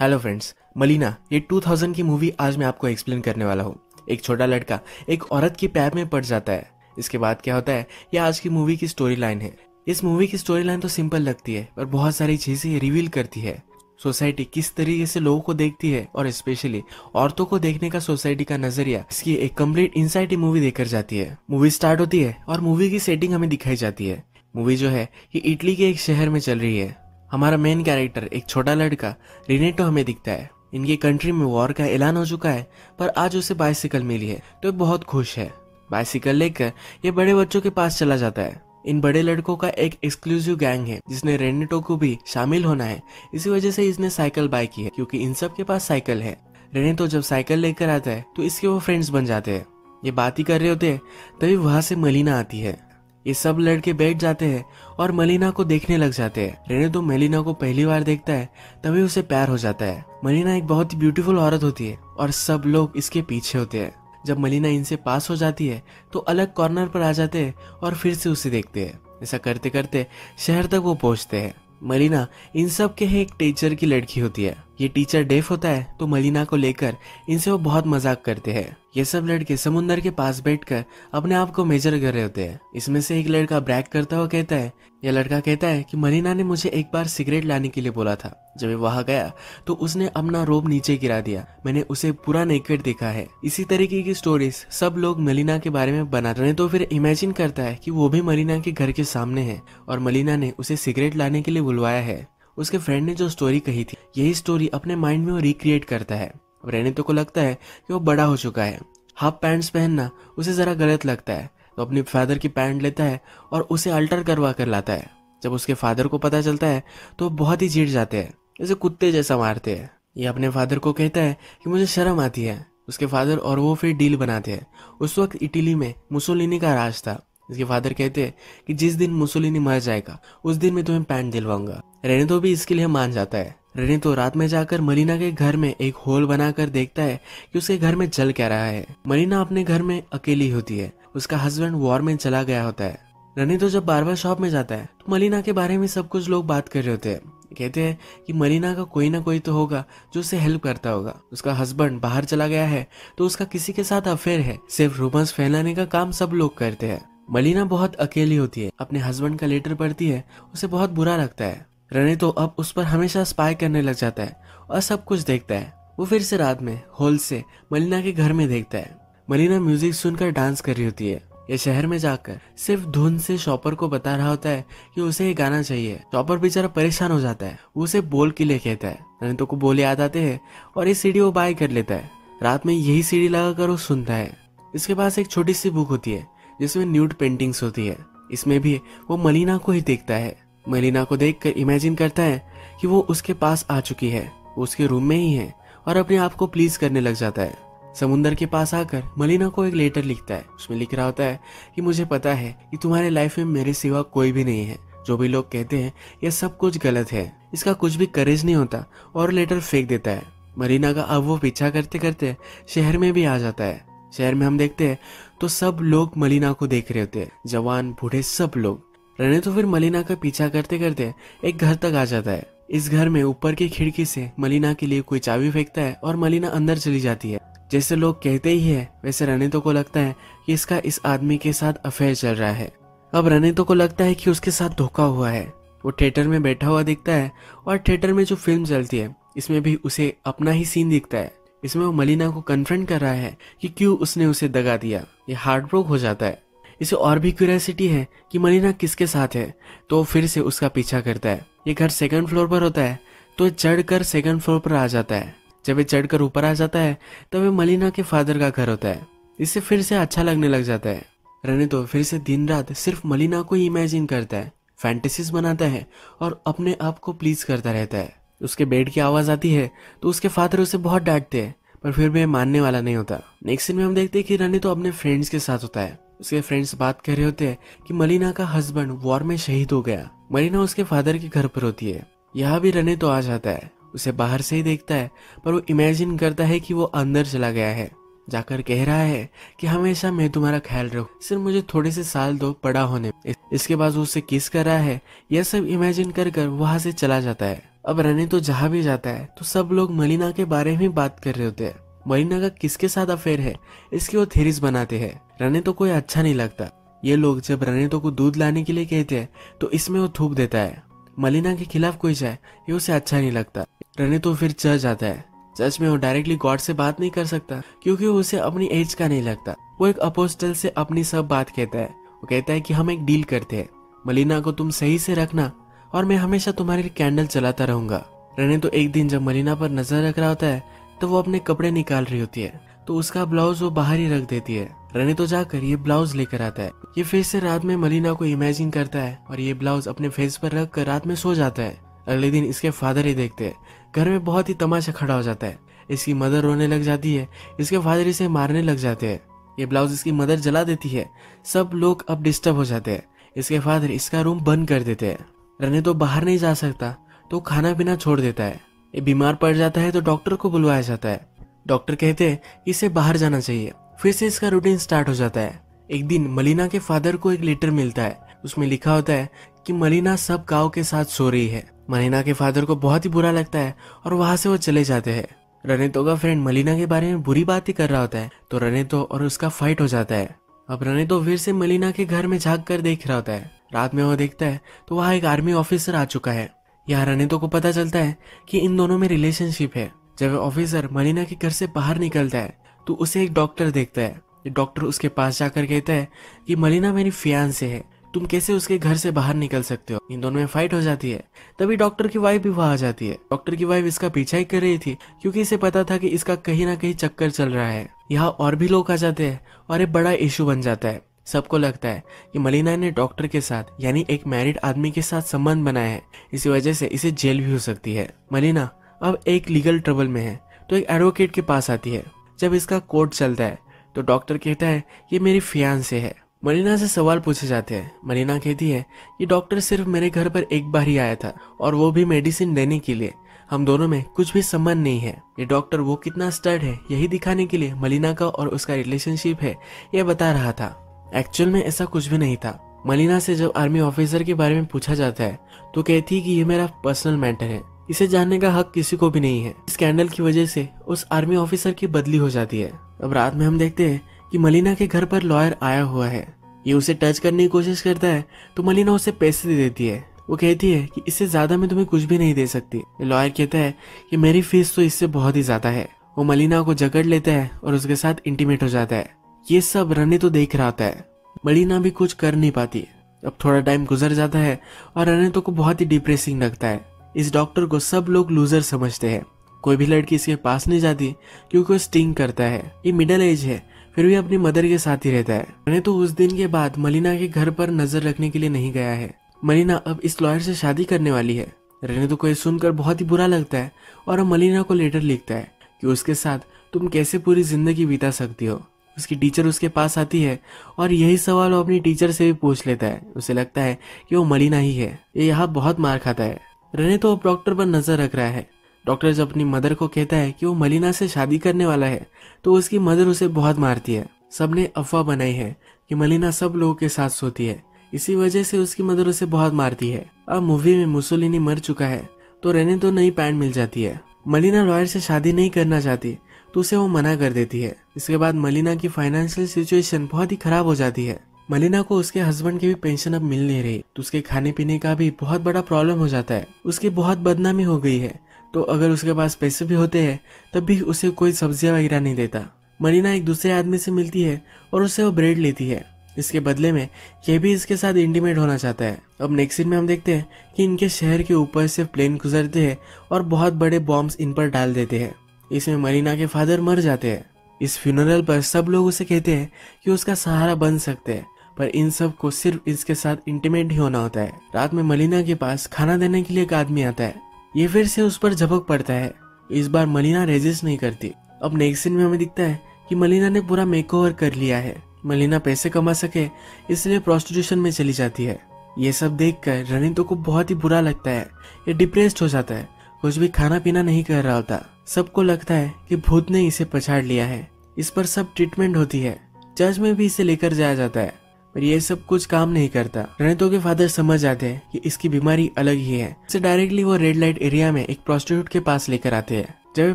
Hello friends, मलीना ये 2000 की movie आज मैं आपको एक्सप्लेन करने वाला हूँ। एक छोटा लड़का एक औरत की प्यार में पड़ जाता है। इसके बाद क्या होता है, ये आज की मूवी की स्टोरी लाइन है। इस मूवी की स्टोरी लाइन तो सिंपल लगती है पर बहुत सारी चीजें रिवील करती है। सोसाइटी किस तरीके से लोगों को देखती है और स्पेशली औरतों को देखने का सोसाइटी का नजरिया, इसकी एक कंप्लीट इनसाइट मूवी देखकर जाती है। मूवी स्टार्ट होती है और मूवी की सेटिंग हमें दिखाई जाती है। मूवी जो है ये इटली के एक शहर में चल रही है। हमारा मेन कैरेक्टर एक छोटा लड़का रिनेटो हमें दिखता है। इनकी कंट्री में वॉर का ऐलान हो चुका है पर आज उसे बाइसिकल मिली है तो ये बहुत खुश है। बाइसिकल लेकर ये बड़े बच्चों के पास चला जाता है। इन बड़े लड़कों का एक एक्सक्लूसिव गैंग है जिसने रेनेटो को भी शामिल होना है। इसी वजह से इसने साइकिल बाय की है क्योंकि इन सब के पास साइकिल है। रेनेटो जब साइकिल लेकर आता है तो इसके वो फ्रेंड्स बन जाते हैं। ये बात ही कर रहे होते हैं तभी वहां से मलीना आती है। ये सब लड़के बैठ जाते हैं और मलीना को देखने लग जाते हैं। रेनेटो मलीना को पहली बार देखता है तभी उसे प्यार हो जाता है। मलीना एक बहुत ही ब्यूटीफुल औरत होती है और सब लोग इसके पीछे होते हैं। जब मलीना इनसे पास हो जाती है तो अलग कॉर्नर पर आ जाते हैं और फिर से उसे देखते हैं। ऐसा करते करते शहर तक वो पहुंचते हैं। मलीना इन सब के एक टीचर की लड़की होती है। ये टीचर डेफ होता है तो मलीना को लेकर इनसे वो बहुत मजाक करते हैं। ये सब लड़के समुंदर के पास बैठकर अपने आप को मेजर कर रहे होते हैं। इसमें से एक लड़का ब्रैग करता हुआ कहता है, यह लड़का कहता है कि मलीना ने मुझे एक बार सिगरेट लाने के लिए बोला था। जब मैं वहां गया तो उसने अपना रोब नीचे गिरा दिया। मैंने उसे पूरा नेकेड देखा है। इसी तरीके की स्टोरीज सब लोग मलीना के बारे में बना रहे। तो फिर इमेजिन करता है कि वो भी मलीना के घर के सामने है और मलीना ने उसे सिगरेट लाने के लिए बुलवाया है। उसके फ्रेंड ने जो स्टोरी कही थी यही स्टोरी अपने माइंड में वो रिक्रिएट करता है। रेनेटो को लगता है कि वो बड़ा हो चुका है। हाफ पैंट्स पहनना उसे जरा गलत लगता है तो अपने फादर की पैंट लेता है और उसे अल्टर करवा कर लाता है। जब उसके फादर को पता चलता है तो बहुत ही चिढ़ जाते हैं, जैसे कुत्ते जैसा मारते हैं। ये अपने फादर को कहता है कि मुझे शर्म आती है। उसके फादर और वो फिर डील बनाते हैं। उस वक्त इटली में मुसोलिनी का राज था। इसके फादर कहते हैं कि जिस दिन मुसोलिनी मर जाएगा उस दिन मैं तुम्हें पैंट दिलवाऊंगा। रेनेटो भी इसके लिए मान जाता है। रेनेटो रात में जाकर मलीना के घर में एक होल बनाकर देखता है कि उसके घर में जल क्या रहा है। मलीना अपने घर में अकेली होती है। उसका हस्बैंड वॉर में चला गया होता है। रेनेटो जब बार्बर शॉप में जाता है तो मलीना के बारे में सब कुछ लोग बात कर रहे होते हैं। कहते हैं कि मलीना का कोई ना कोई तो होगा जो उसे हेल्प करता होगा। उसका हस्बैंड बाहर चला गया है तो उसका किसी के साथ अफेयर है। सिर्फ रूमर्स फैलाने का काम सब लोग करते हैं। मलीना बहुत अकेली होती है। अपने हस्बैंड का लेटर पढ़ती है, उसे बहुत बुरा लगता है। रेनेटो अब उस पर हमेशा स्पाई करने लग जाता है और सब कुछ देखता है। वो फिर से रात में होल से मलीना के घर में देखता है। मलीना म्यूजिक सुनकर डांस कर रही होती है। ये शहर में जाकर सिर्फ धुन से शॉपर को बता रहा होता है कि उसे ये गाना चाहिए। शॉपर बेचारा परेशान हो जाता है। वो उसे बोल के लिए कहता है। रेनेटो को बोल याद आते हैं और ये सीडी वो बाय कर लेता है। रात में यही सीडी लगाकर वो सुनता है। इसके पास एक छोटी सी बुक होती है जिसमें न्यूड पेंटिंग्स होती है। इसमें भी वो मलीना को ही देखता है। मलीना को देखकर इमेजिन करता है कि वो उसके पास आ चुकी है, वो उसके रूम में ही है और अपने आप को प्लीज करने लग जाता है। समुंदर के पास आकर मलीना को एक लेटर लिखता है। उसमें लिख रहा होता है कि मुझे पता है कि तुम्हारे लाइफ में मेरे सिवा कोई भी नहीं है। जो भी लोग कहते हैं ये सब कुछ गलत है। इसका कुछ भी करेज नहीं होता और लेटर फेंक देता है। मलीना का अब वो पीछा करते करते शहर में भी आ जाता है। शहर में हम देखते हैं तो सब लोग मलीना को देख रहे होते हैं, जवान बूढ़े सब लोग। रेनेटो फिर मलीना का पीछा करते करते एक घर तक आ जाता है। इस घर में ऊपर की खिड़की से मलीना के लिए कोई चाबी फेंकता है और मलीना अंदर चली जाती है। जैसे लोग कहते ही है वैसे रेनेटो को लगता है कि इसका इस आदमी के साथ अफेयर चल रहा है। अब रेनेटो को लगता है कि उसके साथ धोखा हुआ है। वो थिएटर में बैठा हुआ दिखता है और थिएटर में जो फिल्म चलती है इसमें भी उसे अपना ही सीन दिखता है। इसमें वो मलीना को कन्फ्रंट कर रहा है कि क्यों उसने उसे दगा दिया। ये हार्ट ब्रोक हो जाता है। इसे और भी क्यूरियोसिटी है कि मलीना किसके साथ है तो फिर से उसका पीछा करता है। ये घर सेकंड फ्लोर पर होता है तो चढ़कर सेकंड फ्लोर पर आ जाता है। जब ये चढ़कर ऊपर आ जाता है तब ये मलीना के फादर का घर होता है। इससे फिर से अच्छा लगने लग जाता है। रेनेटो फिर से दिन रात सिर्फ मलीना को ही इमेजिन करता है, फैंटेसीज बनाता है और अपने आप को प्लीज करता रहता है। उसके बेड की आवाज आती है तो उसके फादर उसे बहुत डांटते हैं पर फिर भी मानने वाला नहीं होता। नेक्स्ट सीन में हम देखते हैं कि रेनेटो अपने फ्रेंड्स के साथ होता है। उसके फ्रेंड्स बात कर रहे होते हैं कि मलीना का हस्बैंड वॉर में शहीद हो गया। मलीना उसके फादर के घर पर होती है। यहाँ भी रेनेटो आ जाता है। उसे बाहर से ही देखता है पर वो इमेजिन करता है कि वो अंदर चला गया है। जाकर कह रहा है कि हमेशा मैं तुम्हारा ख्याल रखूं, सिर्फ मुझे थोड़े से साल दो बड़ा होने। इसके बाद वो उससे किस कर रहा है। यह सब इमेजिन कर वहां से चला जाता है। अब रने तो जहाँ भी जाता है तो सब लोग मलिना के बारे में बात कर रहे होते हैं। मलिना का किसके साथ अफेयर है इसकी वो थेरीज बनाते हैं। रने तो कोई अच्छा नहीं लगता। ये लोग जब रने तो को दूध लाने के लिए कहते हैं तो इसमें वो थूक देता है। मलिना के खिलाफ कोई जाए ये उसे अच्छा नहीं लगता। रने तो फिर चर्च जाता है। चर्च में वो डायरेक्टली गॉड से बात नहीं कर सकता क्योंकि उसे अपनी एज का नहीं लगता। वो एक अपोस्टल से अपनी सब बात कहता है। वो कहता है कि हम एक डील करते हैं, मलिना को तुम सही से रखना और मैं हमेशा तुम्हारे लिए कैंडल चलाता रहूंगा। रने तो एक दिन जब मलिना पर नजर रख रहा होता है तो वो अपने कपड़े निकाल रही होती है तो उसका ब्लाउज वो बाहर ही रख देती है। रने तो जाकर ये ब्लाउज लेकर आता है। ये फिर से रात में मलिना को इमेजिन करता है और ये ब्लाउज अपने फेस पर रख कर रात में सो जाता है। अगले दिन इसके फादर ही देखते हैं। घर में बहुत ही तमाशा खड़ा हो जाता है। इसकी मदर रोने लग जाती है। इसके फादर इसे मारने लग जाते हैं। ये ब्लाउज इसकी मदर जला देती है। सब लोग अब डिस्टर्ब हो जाते हैं। इसके फादर इसका रूम बंद कर देते हैं। रने तो बाहर नहीं जा सकता तो खाना पीना छोड़ देता है। ये बीमार पड़ जाता है तो डॉक्टर को बुलवाया जाता है। डॉक्टर कहते हैं कि इसे बाहर जाना चाहिए। फिर से इसका रूटीन स्टार्ट हो जाता है। एक दिन मलिना के फादर को एक लेटर मिलता है। उसमें लिखा होता है कि मलिना सब गांव के साथ सो रही है। मलिना के फादर को बहुत ही बुरा लगता है और वहां से वो चले जाते हैं। रनेतो का फ्रेंड मलिना के बारे में बुरी बात ही कर रहा होता है तो रनेतो और उसका फाइट हो जाता है। अब रनेतो फिर से मलिना के घर में झांक कर देख रहा होता है। रात में वो देखता है तो वहाँ एक आर्मी ऑफिसर आ चुका है। यहाँ रनेतो को पता चलता है कि इन दोनों में रिलेशनशिप है। जब ऑफिसर मलिना के घर से बाहर निकलता है तो उसे एक डॉक्टर देखता है। डॉक्टर उसके पास जाकर कहता है कि मलिना मेरी फियांसे है, तुम कैसे उसके घर से बाहर निकल सकते हो। इन दोनों में फाइट हो जाती है। तभी डॉक्टर की वाइफ भी वहां आ जाती है। डॉक्टर की वाइफ इसका पीछा ही कर रही थी क्योंकि इसे पता था कि इसका कहीं ना कहीं चक्कर चल रहा है। यहाँ और भी लोग आ जाते हैं और एक बड़ा इशू बन जाता है। सबको लगता है कि मलिना ने डॉक्टर के साथ यानी एक मैरिड आदमी के साथ संबंध बनाया है। इसी वजह से इसे जेल भी हो सकती है। मलिना अब एक लीगल ट्रबल में है तो एक एडवोकेट के पास आती है। जब इसका कोर्ट चलता है तो डॉक्टर कहता है ये मेरी फियांसे है। मलिना से सवाल पूछे जाते हैं। मलिना कहती है कि डॉक्टर सिर्फ मेरे घर पर एक बार ही आया था और वो भी मेडिसिन देने के लिए। हम दोनों में कुछ भी संबंध नहीं है। ये डॉक्टर वो कितना स्टर्ड है यही दिखाने के लिए मलिना का और उसका रिलेशनशिप है ये बता रहा था। एक्चुअल में ऐसा कुछ भी नहीं था। मलिना से जब आर्मी ऑफिसर के बारे में पूछा जाता है तो कहती है कि ये मेरा पर्सनल मैटर है, इसे जानने का हक किसी को भी नहीं है। स्कैंडल की वजह से उस आर्मी ऑफिसर की बदली हो जाती है। अब रात में हम देखते हैं कि मलिना के घर पर लॉयर आया हुआ है। ये उसे टच करने की कोशिश करता है तो मलिना उसे पैसे दे देती है। वो कहती है कि इससे ज्यादा मैं तुम्हें कुछ भी नहीं दे सकती। लॉयर कहता है कि मेरी फीस तो इससे बहुत ही ज्यादा है। वो मलिना को जकड़ लेता है और उसके साथ इंटीमेट हो जाता है। ये सब रने तो देख रहा होता है। मलिना भी कुछ कर नहीं पाती। अब थोड़ा टाइम गुजर जाता है और रनेतो को बहुत ही डिप्रेसिंग लगता है। इस डॉक्टर को सब लोग लूजर समझते हैं। कोई भी लड़की इसके पास नहीं जाती क्योंकि वो स्टिंग करता है। ये मिडिल एज है फिर भी अपनी मदर के साथ ही रहता है। रनेतो उस दिन के बाद मलिना के घर पर नजर रखने के लिए नहीं गया है। मलिना अब इस लॉयर से शादी करने वाली है। रनेतो को ये सुनकर बहुत ही बुरा लगता है और मलिना को लेटर लिखता है कि उसके साथ तुम कैसे पूरी जिंदगी बिता सकती हो। उसकी टीचर उसके पास आती है और यही सवाल वो अपनी टीचर से भी पूछ लेता है। उसे लगता है कि वो मलिना ही है। ये यहाँ बहुत मार खाता है। रनेतो अब डॉक्टर पर नजर रख रहा है। डॉक्टर जब अपनी मदर को कहता है कि वो मलिना से शादी करने वाला है तो उसकी मदर उसे बहुत मारती है। सबने अफवाह बनाई है कि मलिना सब लोगों के साथ सोती है, इसी वजह से उसकी मदर उसे बहुत मारती है। अब मूवी में मुसोलिनी मर चुका है तो रनेतो नई पैंट मिल जाती है। मलिना लॉयर से शादी नहीं करना चाहती तो उसे वो मना कर देती है। इसके बाद मलिना की फाइनेंशियल सिचुएशन बहुत ही खराब हो जाती है। मलिना को उसके हस्बैंड की भी पेंशन अब मिल नहीं रही तो उसके खाने पीने का भी बहुत बड़ा प्रॉब्लम हो जाता है। उसकी बहुत बदनामी हो गई है तो अगर उसके पास पैसे भी होते हैं तब भी उसे कोई सब्जियां वगैरह नहीं देता। मलिना एक दूसरे आदमी से मिलती है और उससे वो ब्रेड लेती है। इसके बदले में यह भी इसके साथ इंटीमेट होना चाहता है। अब नेक्स्ट सीन में हम देखते हैं कि इनके शहर के ऊपर से प्लेन गुजरते हैं और बहुत बड़े बॉम्ब्स इन पर डाल देते हैं। इसमें मलिना के फादर मर जाते हैं। इस फ्यूनरल पर सब लोग उसे कहते हैं कि उसका सहारा बन सकते हैं पर इन सब को सिर्फ इसके साथ इंटीमेट ही होना होता है। रात में मलिना के पास खाना देने के लिए एक आदमी आता है। ये फिर से उस पर झपक पड़ता है। इस बार मलिना रेजिस्ट नहीं करती। अब नेक्स्ट सीन में हमें दिखता है कि मलिना ने पूरा मेकओवर कर लिया है। मलिना पैसे कमा सके इसलिए प्रोस्टिट्यूशन में चली जाती है। ये सब देखकर रनितो को बहुत ही बुरा लगता है। ये डिप्रेस्ड हो जाता है, कुछ भी खाना पीना नहीं कर रहा होता। सबको लगता है कि भूत ने इसे पछाड़ लिया है। इस पर सब ट्रीटमेंट होती है। चर्च में भी इसे लेकर जाया जाता है। पर ये सब कुछ काम नहीं करता। रनितो के फादर समझ जाते हैं कि इसकी बीमारी अलग ही है। इसे डायरेक्टली वो रेड लाइट एरिया में एक प्रोस्टिट्यूट के पास लेकर आते हैं। जब ये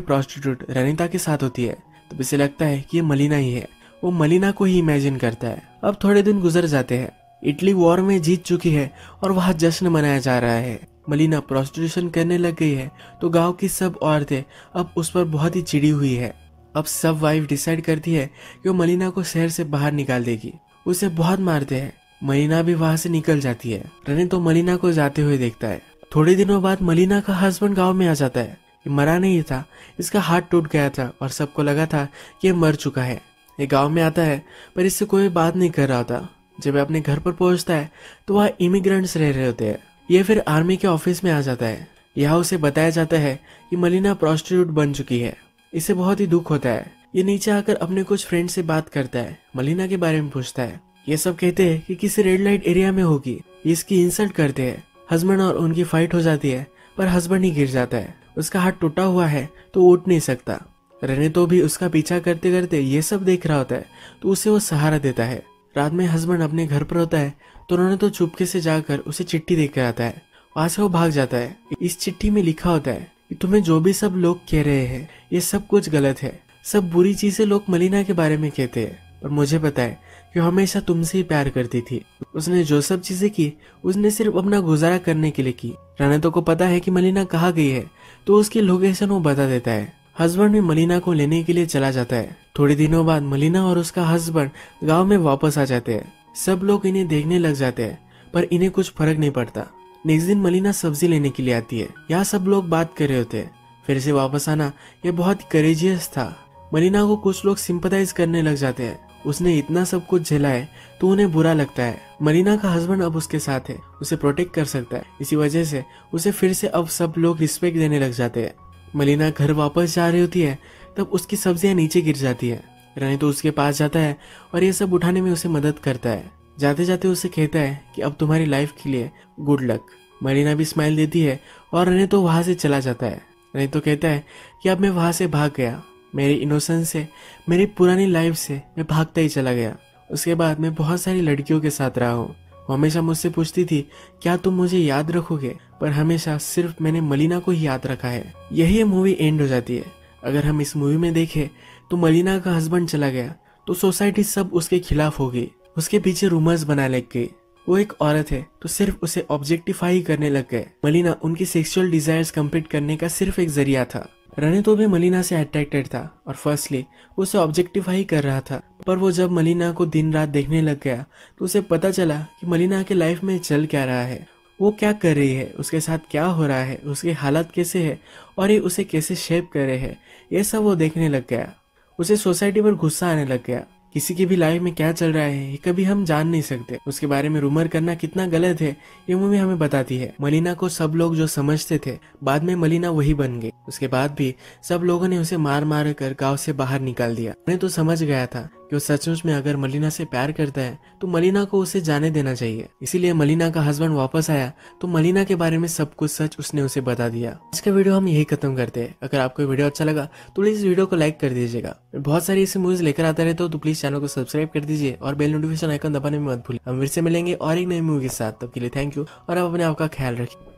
प्रोस्टिट्यूट रनिता के साथ होती है तब इसे लगता है कि ये मलिना ही है। वो मलिना को ही इमेजिन करता है। अब थोड़े दिन गुजर जाते हैं। इटली वॉर में जीत चुकी है और वहाँ जश्न मनाया जा रहा है। मलिना प्रोस्टिट्यूशन करने लग गई है तो गांव की सब औरतें अब उस पर बहुत ही चिड़ी हुई है। अब सब वाइफ डिसाइड करती है कि वो मलिना को शहर से बाहर निकाल देगी। उसे बहुत मारते हैं। मलिना भी वहां से निकल जाती है। रनी तो मलिना को जाते हुए देखता है। थोड़े दिनों बाद मलिना का हस्बैंड गांव में आ जाता है। ये मरा नहीं था, इसका हाथ टूट गया था और सबको लगा था कि ये मर चुका है। ये गांव में आता है पर इससे कोई बात नहीं कर रहा था। जब अपने घर पर पहुंचता है तो वहाँ इमिग्रेंट्स रह रहे होते हैं। ये फिर आर्मी के ऑफिस में आ जाता है। यहाँ उसे बताया जाता है कि मलिना प्रोस्टिट्यूट बन चुकी है। इसे बहुत ही दुख होता है। ये नीचे आकर अपने कुछ फ्रेंड से बात करता है, मलिना के बारे में पूछता है। ये सब कहते हैं कि किसी रेड लाइट एरिया में होगी। ये इसकी इंसल्ट करते हैं। हस्बैंड और उनकी फाइट हो जाती है पर हस्बैंड ही गिर जाता है। उसका हाथ टूटा हुआ है तो उठ नहीं सकता। रने तो भी उसका पीछा करते करते ये सब देख रहा होता है तो उसे वो सहारा देता है। रात में हस्बैंड अपने घर पर होता है तो उन्होंने तो चुपके से जाकर उसे चिट्ठी देकर आता है। वहां से वो भाग जाता है। इस चिट्ठी में लिखा होता है कि तुम्हें जो भी सब लोग कह रहे हैं ये सब कुछ गलत है। सब बुरी चीजें लोग मलिना के बारे में कहते हैं पर मुझे पता है कि वो हमेशा तुमसे ही प्यार करती थी। उसने जो सब चीजें की उसने सिर्फ अपना गुजारा करने के लिए की। रनतो को पता है कि मलिना कहाँ गई है तो उसकी लोकेशन वो बता देता है। हस्बैंड भी मलिना को लेने के लिए चला जाता है। थोड़े दिनों बाद मलिना और उसका हस्बैंड गांव में वापस आ जाते हैं। सब लोग इन्हें देखने लग जाते हैं पर इन्हें कुछ फर्क नहीं पड़ता। नेक्स्ट दिन मलिना सब्जी लेने के लिए आती है। यहाँ सब लोग बात कर रहे होते हैं। फिर से वापस आना यह बहुत करेजियस था। मलिना को कुछ लोग सिंपथाइज करने लग जाते हैं। उसने इतना सब कुछ झेला है तो उन्हें बुरा लगता है। मलिना का हस्बैंड अब उसके साथ है, उसे प्रोटेक्ट कर सकता है। इसी वजह से उसे फिर से अब सब लोग रिस्पेक्ट देने लग जाते हैं। मलिना घर वापस जा रही होती है तब उसकी सब्जियां नीचे गिर जाती है। रनी तो उसके पास जाता है और ये सब उठाने में उसे मदद करता है। जाते जाते उसे कहता है कि अब तुम्हारी लाइफ के लिए गुड लक। मलिना भी स्माइल देती है और रनी तो वहां से चला जाता है। रनी तो कहता है कि अब मैं वहां से भाग गया। मेरी इनोसेंस से, मेरी पुरानी लाइफ से मैं भागता ही चला गया। उसके बाद मैं बहुत सारी लड़कियों के साथ रहा हूँ। वो हमेशा मुझसे पूछती थी क्या तुम मुझे याद रखोगे, पर हमेशा सिर्फ मैंने मलिना को ही याद रखा है। यही मूवी एंड हो जाती है। अगर हम इस मूवी में देखें तो मलिना का हस्बैंड चला गया तो सोसाइटी सब उसके खिलाफ हो गई। उसके पीछे रूमर्स बना लग गई। वो एक औरत है तो सिर्फ उसे ऑब्जेक्टिफाई करने लग गए। मलिना उनकी सेक्सुअल डिजायर्स कंप्लीट करने का सिर्फ एक जरिया था। रनी तो भी मलिना से अट्रैक्टेड था और फर्स्टली उसे ऑब्जेक्टिफाई कर रहा था। पर वो जब मलिना को दिन रात देखने लग गया तो उसे पता चला कि मलिना के लाइफ में चल क्या रहा है, वो क्या कर रही है, उसके साथ क्या हो रहा है, उसकी हालत कैसे है और ये उसे कैसे शेप कर रहे हैं। ये सब वो देखने लग गया। उसे सोसाइटी पर गुस्सा आने लग गया। किसी की भी लाइफ में क्या चल रहा है ये कभी हम जान नहीं सकते। उसके बारे में रूमर करना कितना गलत है ये मूवी हमें बताती है। मलिना को सब लोग जो समझते थे बाद में मलिना वही बन गई। उसके बाद भी सब लोगों ने उसे मार मार कर गांव से बाहर निकाल दिया। उन्हें तो समझ गया था कि वो सचमुच में अगर मलिना से प्यार करता है तो मलिना को उसे जाने देना चाहिए। इसीलिए मलिना का हस्बैंड वापस आया तो मलिना के बारे में सब कुछ सच उसने उसे बता दिया। आज का वीडियो हम यही खत्म करते हैं। अगर आपको वीडियो अच्छा लगा तो प्लीज वीडियो को लाइक कर दीजिएगा। मैं बहुत सारी ऐसी मूवीज लेकर आता रहता हूँ तो प्लीज चैनल को सब्सक्राइब कर दीजिए और बेल नोटिफिकेशन आइकन दबाने में मत भूलिए। हम फिर से मिलेंगे और एक नई मूवी के साथ। तब के लिए थैंक यू और आप अपने आप का ख्याल रखिए।